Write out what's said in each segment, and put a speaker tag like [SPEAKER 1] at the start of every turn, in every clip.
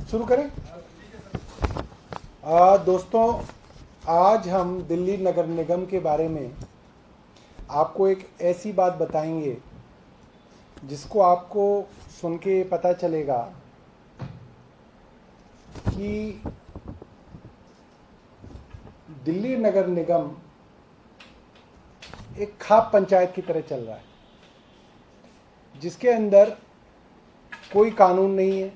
[SPEAKER 1] शुरू करें। दोस्तों, आज हम दिल्ली नगर निगम के बारे में आपको एक ऐसी बात बताएंगे जिसको आपको सुन के पता चलेगा कि दिल्ली नगर निगम एक खाप पंचायत की तरह चल रहा है, जिसके अंदर कोई कानून नहीं है,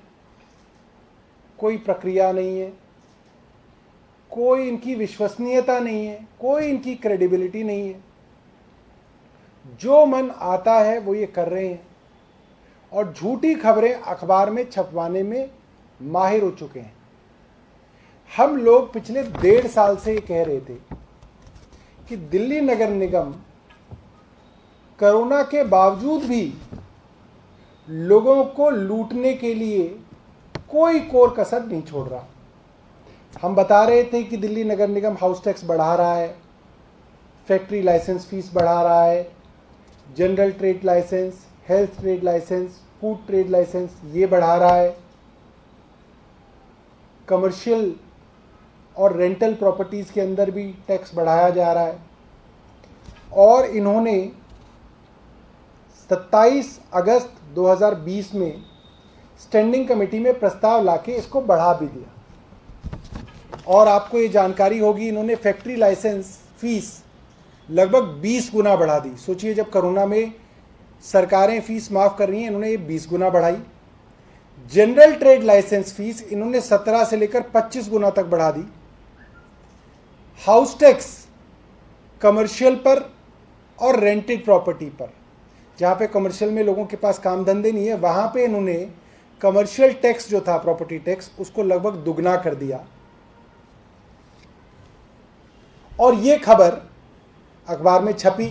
[SPEAKER 1] कोई प्रक्रिया नहीं है, कोई इनकी विश्वसनीयता नहीं है, कोई इनकी क्रेडिबिलिटी नहीं है। जो मन आता है वो ये कर रहे हैं और झूठी खबरें अखबार में छपवाने में माहिर हो चुके हैं। हम लोग पिछले 1.5 साल से ये कह रहे थे कि दिल्ली नगर निगम कोरोना के बावजूद भी लोगों को लूटने के लिए कोई कोर कसर नहीं छोड़ रहा। हम बता रहे थे कि दिल्ली नगर निगम हाउस टैक्स बढ़ा रहा है, फैक्ट्री लाइसेंस फीस बढ़ा रहा है, general trade licence, health trade licence, food trade licence ये बढ़ा रहा है, कमर्शियल और रेंटल प्रॉपर्टीज़ के अंदर भी टैक्स बढ़ाया जा रहा है। और इन्होंने 27 अगस्त 2020 में स्टैंडिंग कमेटी में प्रस्ताव लाके इसको बढ़ा भी दिया। और आपको ये जानकारी होगी, इन्होंने फैक्ट्री लाइसेंस फीस लगभग 20 गुना बढ़ा दी। सोचिए, जब कोरोना में सरकारें फीस माफ़ कर रही हैं, इन्होंने ये 20 गुना बढ़ाई। जनरल ट्रेड लाइसेंस फीस इन्होंने 17 से लेकर 25 गुना तक बढ़ा दी। हाउस टैक्स कमर्शियल पर और रेंटेड प्रॉपर्टी पर, जहाँ पे कमर्शियल में लोगों के पास काम धंधे नहीं है, वहाँ पे इन्होंने कमर्शियल टैक्स जो था, प्रॉपर्टी टैक्स, उसको लगभग दुगना कर दिया। और ये खबर अखबार में छपी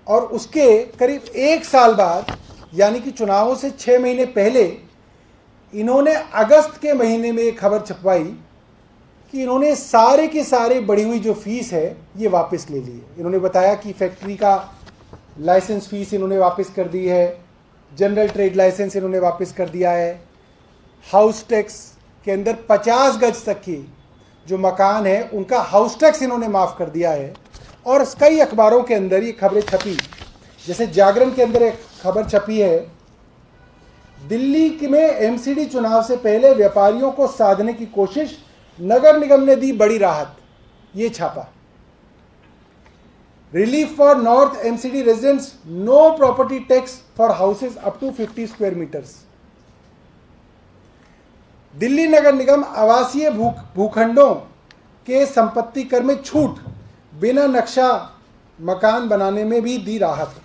[SPEAKER 1] और उसके करीब 1 साल बाद, यानी कि चुनावों से 6 महीने पहले, इन्होंने अगस्त के महीने में एक खबर छपवाई कि इन्होंने सारे के सारे बढ़ी हुई जो फीस है ये वापस ले ली है। इन्होंने बताया कि फैक्ट्री का लाइसेंस फीस इन्होंने वापस कर दी है, जनरल ट्रेड लाइसेंस इन्होंने वापस कर दिया है, हाउस टैक्स के अंदर 50 गज तक की जो मकान है उनका हाउस टैक्स इन्होंने माफ़ कर दिया है। और कई अखबारों के अंदर ये खबरें छपी, जैसे जागरण के अंदर एक खबर छपी है, दिल्ली में एमसीडी चुनाव से पहले व्यापारियों को साधने की कोशिश, नगर निगम ने दी बड़ी राहत, ये छापा। Relief for north MCD residents, no property tax for houses up to 50 square metres. Delhi नगर निगम आवासीय भूखंडों के संपत्ति कर में छूट, बिना नक्शा मकान बनाने में भी दी राहत।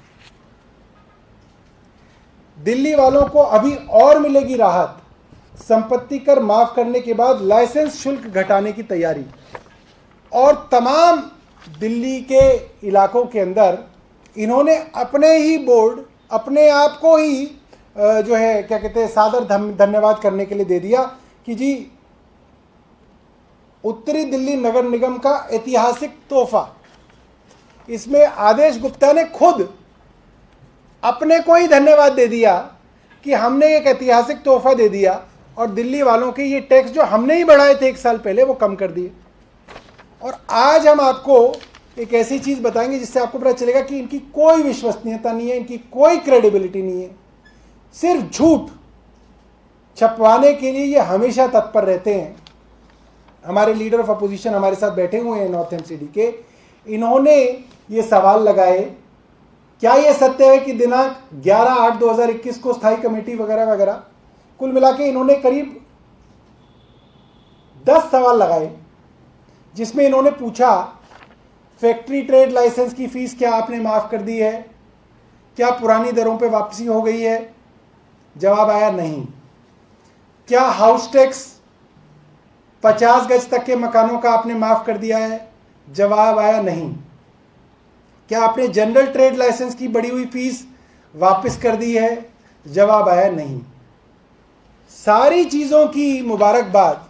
[SPEAKER 1] दिल्ली वालों को अभी और मिलेगी राहत, संपत्ति कर माफ करने के बाद लाइसेंस शुल्क घटाने की तैयारी। और तमाम दिल्ली के इलाकों के अंदर इन्होंने अपने ही बोर्ड, अपने आप को ही जो है क्या कहते हैं, सादर धन्यवाद करने के लिए दे दिया कि जी, उत्तरी दिल्ली नगर निगम का ऐतिहासिक तोहफा। इसमें आदेश गुप्ता ने खुद अपने को ही धन्यवाद दे दिया कि हमने एक ऐतिहासिक तोहफा दे दिया और दिल्ली वालों के ये टैक्स जो हमने ही बढ़ाए थे 1 साल पहले, वो कम कर दिए। और आज हम आपको एक ऐसी चीज़ बताएंगे जिससे आपको पता चलेगा कि इनकी कोई विश्वसनीयता नहीं है, इनकी कोई क्रेडिबिलिटी नहीं है। सिर्फ झूठ छपवाने के लिए ये हमेशा तत्पर रहते हैं। हमारे लीडर ऑफ अपोजिशन हमारे साथ बैठे हुए हैं नॉर्थ एमसीडी के, इन्होंने ये सवाल लगाए, क्या ये सत्य है कि दिनांक 11/8/2021 को स्थायी कमेटी वगैरह वगैरह, कुल मिला के इन्होंने करीब 10 सवाल लगाए, जिसमें इन्होंने पूछा, फैक्ट्री ट्रेड लाइसेंस की फीस क्या आपने माफ कर दी है? क्या पुरानी दरों पे वापसी हो गई है? जवाब आया नहीं। क्या हाउस टैक्स 50 गज तक के मकानों का आपने माफ कर दिया है? जवाब आया नहीं। क्या आपने जनरल ट्रेड लाइसेंस की बढ़ी हुई फीस वापस कर दी है? जवाब आया नहीं। सारी चीज़ों की मुबारकबाद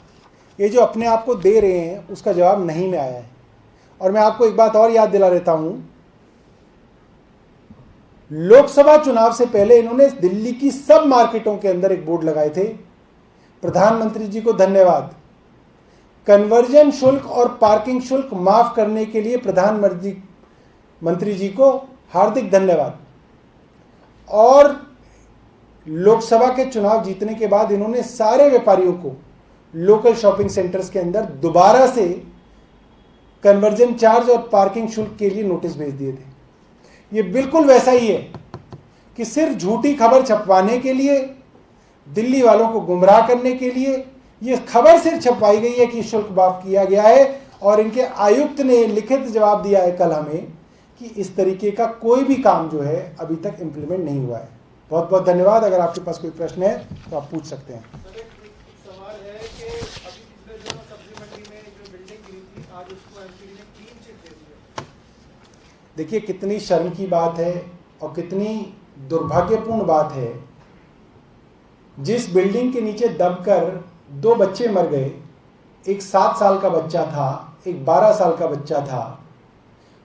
[SPEAKER 1] ये जो अपने आप को दे रहे हैं उसका जवाब नहीं में आया है। और मैं आपको एक बात और याद दिला देता हूं, लोकसभा चुनाव से पहले इन्होंने दिल्ली की सब मार्केटों के अंदर एक बोर्ड लगाए थे प्रधानमंत्री जी को धन्यवाद। कन्वर्जन शुल्क और पार्किंग शुल्क माफ करने के लिए प्रधानमंत्री जी को हार्दिक धन्यवाद। और लोकसभा के चुनाव जीतने के बाद इन्होंने सारे व्यापारियों को लोकल शॉपिंग सेंटर्स के अंदर दोबारा से कन्वर्जन चार्ज और पार्किंग शुल्क के लिए नोटिस भेज दिए थे। ये बिल्कुल वैसा ही है कि सिर्फ झूठी खबर छपवाने के लिए, दिल्ली वालों को गुमराह करने के लिए ये खबर सिर्फ छपवाई गई है कि शुल्क माफ किया गया है। और इनके आयुक्त ने लिखित जवाब दिया है कल हमें कि इस तरीके का कोई भी काम जो है अभी तक इंप्लीमेंट नहीं हुआ है। बहुत बहुत धन्यवाद। अगर आपके पास कोई प्रश्न है तो आप पूछ सकते हैं।
[SPEAKER 2] सवाल है कि अभी पिछले दिनों सब्जी मंडी में जो बिल्डिंग गिरी थी, आज उसको एमसीडी ने क्लीन चिट दे दिया।
[SPEAKER 1] देखिए कितनी शर्म की बात है और कितनी दुर्भाग्यपूर्ण बात है। जिस बिल्डिंग के नीचे दबकर 2 बच्चे मर गए, एक 7 साल का बच्चा था, एक 12 साल का बच्चा था,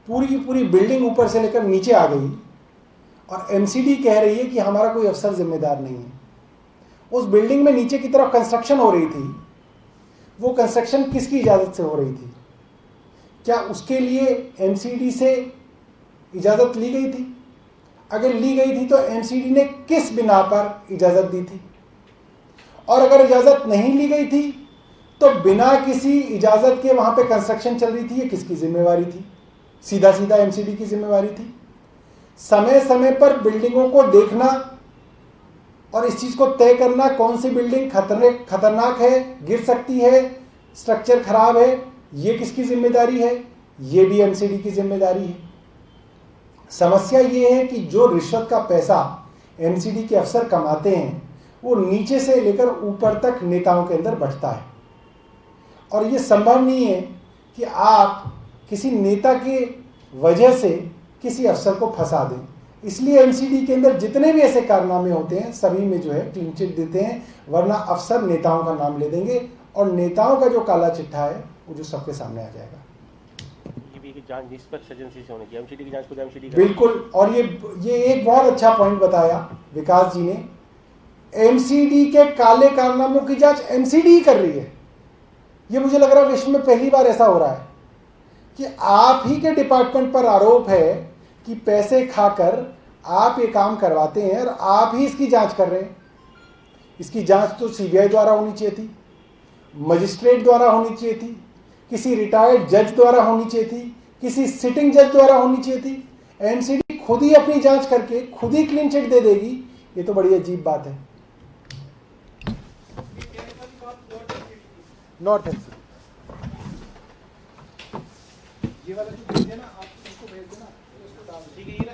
[SPEAKER 1] पूरी की पूरी बिल्डिंग ऊपर से लेकर नीचे आ गई और एमसीडी कह रही है कि हमारा कोई अफसर जिम्मेदार नहीं है। उस बिल्डिंग में नीचे की तरफ कंस्ट्रक्शन हो रही थी। वो कंस्ट्रक्शन किसकी इजाज़त से हो रही थी? क्या उसके लिए एमसीडी से इजाज़त ली गई थी? अगर ली गई थी तो एमसीडी ने किस बिना पर इजाज़त दी थी? और अगर इजाज़त नहीं ली गई थी तो बिना किसी इजाज़त के वहाँ पे कंस्ट्रक्शन चल रही थी, ये किसकी जिम्मेवारी थी? सीधा सीधा एमसीडी की जिम्मेवारी थी। समय समय पर बिल्डिंगों को देखना और इस चीज़ को तय करना कौन सी बिल्डिंग खतरनाक है, गिर सकती है, स्ट्रक्चर खराब है, ये किसकी जिम्मेदारी है? ये भी एमसीडी की जिम्मेदारी है। समस्या ये है कि जो रिश्वत का पैसा एमसीडी के अफसर कमाते हैं वो नीचे से लेकर ऊपर तक नेताओं के अंदर बढ़ता है। और ये संभव नहीं है कि आप किसी नेता की वजह से किसी अफसर को फंसा दें। इसलिए एमसीडी के अंदर जितने भी ऐसे कारनामे होते हैं सभी में जो है क्लीन चिट देते हैं, वरना अफसर नेताओं का नाम ले देंगे और नेताओं का जो काला चिट्ठा है वो जो सबके सामने आ जाएगा।
[SPEAKER 3] जांच निष्पक्ष एजेंसी से होनी चाहिए, एमसीडी की जांच खुद एमसीडी करे।
[SPEAKER 1] बिल्कुल। और ये एक बहुत अच्छा पॉइंट बताया विकास जी ने। एमसीडी के काले कारनामों की जांच एमसीडी ही कर रही है। ये मुझे लग रहा है विश्व में पहली बार ऐसा हो रहा है कि आप ही के डिपार्टमेंट पर आरोप है कि पैसे खाकर आप ये काम करवाते हैं और आप ही इसकी जांच कर रहे हैं। इसकी जांच तो सीबीआई द्वारा होनी चाहिए थी, मजिस्ट्रेट द्वारा होनी चाहिए थी, किसी रिटायर्ड जज द्वारा होनी चाहिए थी, किसी सिटिंग जज द्वारा होनी चाहिए थी। एमसीडी खुद ही अपनी जांच करके खुद ही क्लीन चिट दे देगी, ये तो बड़ी अजीब बात है। नॉट एमसीडी ये वाला जो भेज देना, आप उसको भेज देना, उसको डाल दीजिए।